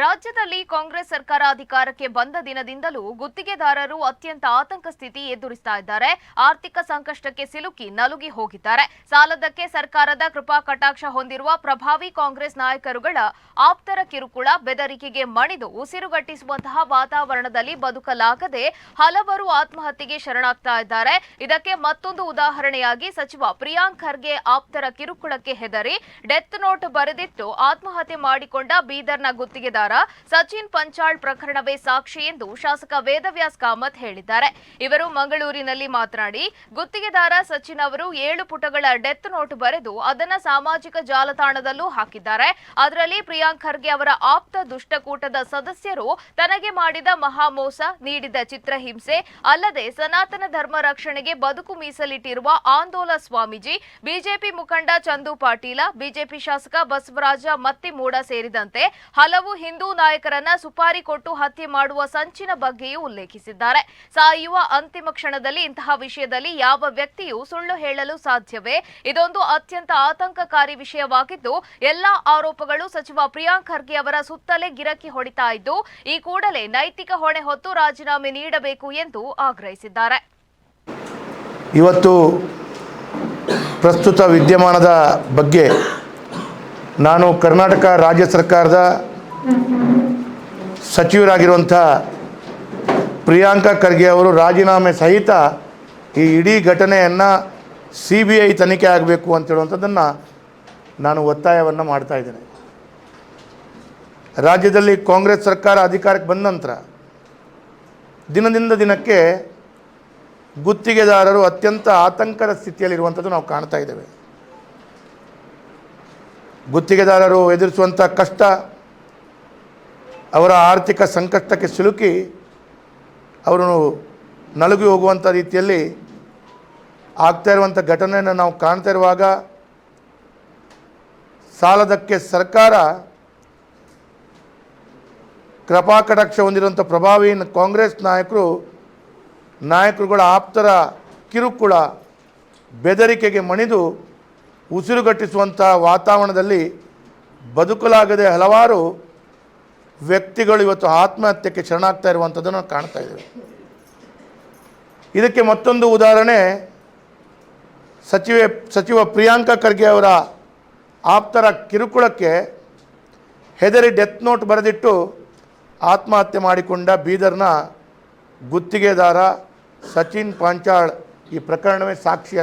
ರಾಜ್ಯದಲ್ಲಿ ಕಾಂಗ್ರೆಸ್ ಸರ್ಕಾರ ಅಧಿಕಾರಕ್ಕೆ ಬಂದ ದಿನದಿಂದಲೂ ಗುತ್ತಿಗೆದಾರರು ಅತ್ಯಂತ ಆತಂಕ ಸ್ಥಿತಿ ಎದುರಿಸ್ತಾ ಇದ್ದಾರೆ. ಆರ್ಥಿಕ ಸಂಕಷ್ಟಕ್ಕೆ ಸಿಲುಕಿ ನಲುಗಿ ಹೋಗಿದ್ದಾರೆ. ಸಾಲದಕ್ಕೆ ಸರ್ಕಾರದ ಕೃಪಾ ಕಟಾಕ್ಷ ಹೊಂದಿರುವ ಪ್ರಭಾವಿ ಕಾಂಗ್ರೆಸ್ ನಾಯಕರುಗಳ ಆಪ್ತರ ಕಿರುಕುಳ, ಬೆದರಿಕೆಗೆ ಮಣಿದು ಉಸಿರುಗಟ್ಟಿಸುವಂತಹ ವಾತಾವರಣದಲ್ಲಿ ಬದುಕಲಾಗದೆ ಹಲವರು ಆತ್ಮಹತ್ಯೆಗೆ ಶರಣಾಗ್ತಾ ಇದ್ದಾರೆ. ಇದಕ್ಕೆ ಮತ್ತೊಂದು ಉದಾಹರಣೆಯಾಗಿ ಸಚಿವ ಪ್ರಿಯಾಂಕ್ ಖರ್ಗೆ ಆಪ್ತರ ಕಿರುಕುಳಕ್ಕೆ ಹೆದರಿ ಡೆತ್ ನೋಟ್ ಬರೆದಿಟ್ಟು ಆತ್ಮಹತ್ಯೆ ಮಾಡಿಕೊಂಡ ಬೀದರ್ನ ಗುತ್ತಿಗೆದಾರ ಸಚಿನ್ ಪಂಚಾಳ್ ಪ್ರಕರಣವೇ ಸಾಕ್ಷಿ ಎಂದು ಶಾಸಕ ವೇದವ್ಯಾಸ್ ಕಾಮತ್ ಹೇಳಿದ್ದಾರೆ. ಇವರು ಮಂಗಳೂರಿನಲ್ಲಿ ಮಾತನಾಡಿ, ಗುತ್ತಿಗೆದಾರ ಸಚಿನ್ ಅವರು 7 ಪುಟಗಳ ಡೆತ್ ನೋಟ್ ಬರೆದು ಅದನ್ನ ಸಾಮಾಜಿಕ ಜಾಲತಾಣದಲ್ಲೂ ಹಾಕಿದ್ದಾರೆ. ಅದರಲ್ಲಿ ಪ್ರಿಯಾಂಕ್ ಖರ್ಗೆ ಅವರ ಆಪ್ತ ದುಷ್ಟಕೂಟದ ಸದಸ್ಯರು ತನಗೆ ಮಾಡಿದ ಮಹಾಮೋಸ, ನೀಡಿದ ಚಿತ್ರಹಿಂಸೆ ಅಲ್ಲದೆ ಸನಾತನ ಧರ್ಮ ರಕ್ಷಣೆಗೆ ಬದುಕು ಮೀಸಲಿಟ್ಟಿರುವ ಆಂದೋಲ ಸ್ವಾಮೀಜಿ, ಬಿಜೆಪಿ ಮುಖಂಡ ಚಂದು ಪಾಟೀಲ, ಬಿಜೆಪಿ ಶಾಸಕ ಬಸವರಾಜ ಮತ್ತಿಮೂಡ ಸೇರಿದಂತೆ ಹಲವು ಹಿಂದೂ ನಾಯಕರನ್ನ ಸುಪಾರಿ ಕೊಟ್ಟು ಹತ್ಯೆ ಮಾಡುವ ಸಂಚಿನ ಬಗ್ಗೆಯೂ ಉಲ್ಲೇಖಿಸಿದ್ದಾರೆ. ಸಾಯುವ ಅಂತಿಮ ಕ್ಷಣದಲ್ಲಿ ಇಂತಹ ವಿಷಯದಲ್ಲಿ ಯಾವ ವ್ಯಕ್ತಿಯೂ ಸುಳ್ಳು ಹೇಳಲು ಸಾಧ್ಯವೇ? ಇದೊಂದು ಅತ್ಯಂತ ಆತಂಕಕಾರಿ ವಿಷಯವಾಗಿದ್ದು, ಎಲ್ಲಾ ಆರೋಪಗಳು ಸಚಿವ ಪ್ರಿಯಾಂಕ್ ಖರ್ಗೆ ಅವರ ಸುತ್ತಲೇ ಗಿರಕಿ ಹೊಡಿತಾ ಇದ್ದು, ಈ ಕೂಡಲೇ ನೈತಿಕ ಹೊಣೆ ಹೊತ್ತು ರಾಜೀನಾಮೆ ನೀಡಬೇಕು ಎಂದು ಆಗ್ರಹಿಸಿದ್ದಾರೆ. ಇವತ್ತು ಪ್ರಸ್ತುತ ವಿದ್ಯಮಾನದ ಬಗ್ಗೆ ನಾನು ಕರ್ನಾಟಕ ರಾಜ್ಯ ಸರ್ಕಾರದ ಸಚಿವರಾಗಿರುವಂಥ ಪ್ರಿಯಾಂಕ ಖರ್ಗೆ ಅವರು ರಾಜೀನಾಮೆ ಸಹಿತ ಈ ಇಡೀ ಘಟನೆಯನ್ನು CBI ತನಿಖೆ ಆಗಬೇಕು ಅಂತ ಹೇಳುವಂಥದ್ದನ್ನು ನಾನು ಒತ್ತಾಯವನ್ನು ಮಾಡ್ತಾ ಇದ್ದೇನೆ. ರಾಜ್ಯದಲ್ಲಿ ಕಾಂಗ್ರೆಸ್ ಸರ್ಕಾರ ಅಧಿಕಾರಕ್ಕೆ ಬಂದ ನಂತರ ದಿನದಿಂದ ದಿನಕ್ಕೆ ಗುತ್ತಿಗೆದಾರರು ಅತ್ಯಂತ ಆತಂಕದ ಸ್ಥಿತಿಯಲ್ಲಿರುವಂಥದ್ದು ನಾವು ಕಾಣ್ತಾ ಇದ್ದೇವೆ. ಗುತ್ತಿಗೆದಾರರು ಎದುರಿಸುವಂಥ ಕಷ್ಟ, ಅವರ ಆರ್ಥಿಕ ಸಂಕಷ್ಟಕ್ಕೆ ಸಿಲುಕಿ ಅವರು ನಲುಗಿ ಹೋಗುವಂಥ ರೀತಿಯಲ್ಲಿ ಆಗ್ತಾ ಇರುವಂಥ ಘಟನೆಯನ್ನು ನಾವು ಕಾಣ್ತಾ ಇರುವಾಗ, ಸಾಲದಕ್ಕೆ ಸರ್ಕಾರ ಕೃಪಾಕಟಾಕ್ಷ ಹೊಂದಿರುವಂಥ ಪ್ರಭಾವಿ ಕಾಂಗ್ರೆಸ್ ನಾಯಕರುಗಳ ಆಪ್ತರ ಕಿರುಕುಳ, ಬೆದರಿಕೆಗೆ ಮಣಿದು ಉಸಿರುಗಟ್ಟಿಸುವಂಥ ವಾತಾವರಣದಲ್ಲಿ ಬದುಕಲಾಗದೆ ಹಲವಾರು ವ್ಯಕ್ತಿಗಳು ಇವತ್ತು ಆತ್ಮಹತ್ಯೆಗೆ ಶರಣಾಗ್ತಾ ಇರುವಂಥದ್ದನ್ನು ಕಾಣ್ತಾ ಇದ್ದೇವೆ. ಇದಕ್ಕೆ ಮತ್ತೊಂದು ಉದಾಹರಣೆ ಸಚಿವ ಪ್ರಿಯಾಂಕ ಖರ್ಗೆ ಅವರ ಆಪ್ತರ ಕಿರುಕುಳಕ್ಕೆ ಹೆದರಿ ಡೆತ್ ನೋಟ್ ಬರೆದಿಟ್ಟು ಆತ್ಮಹತ್ಯೆ ಮಾಡಿಕೊಂಡ ಬೀದರ್ನ ಗುತ್ತಿಗೆದಾರ ಸಚಿನ್ ಪಾಂಚಾಳ್ ಈ ಪ್ರಕರಣವೇ ಸಾಕ್ಷಿ ಅಂತ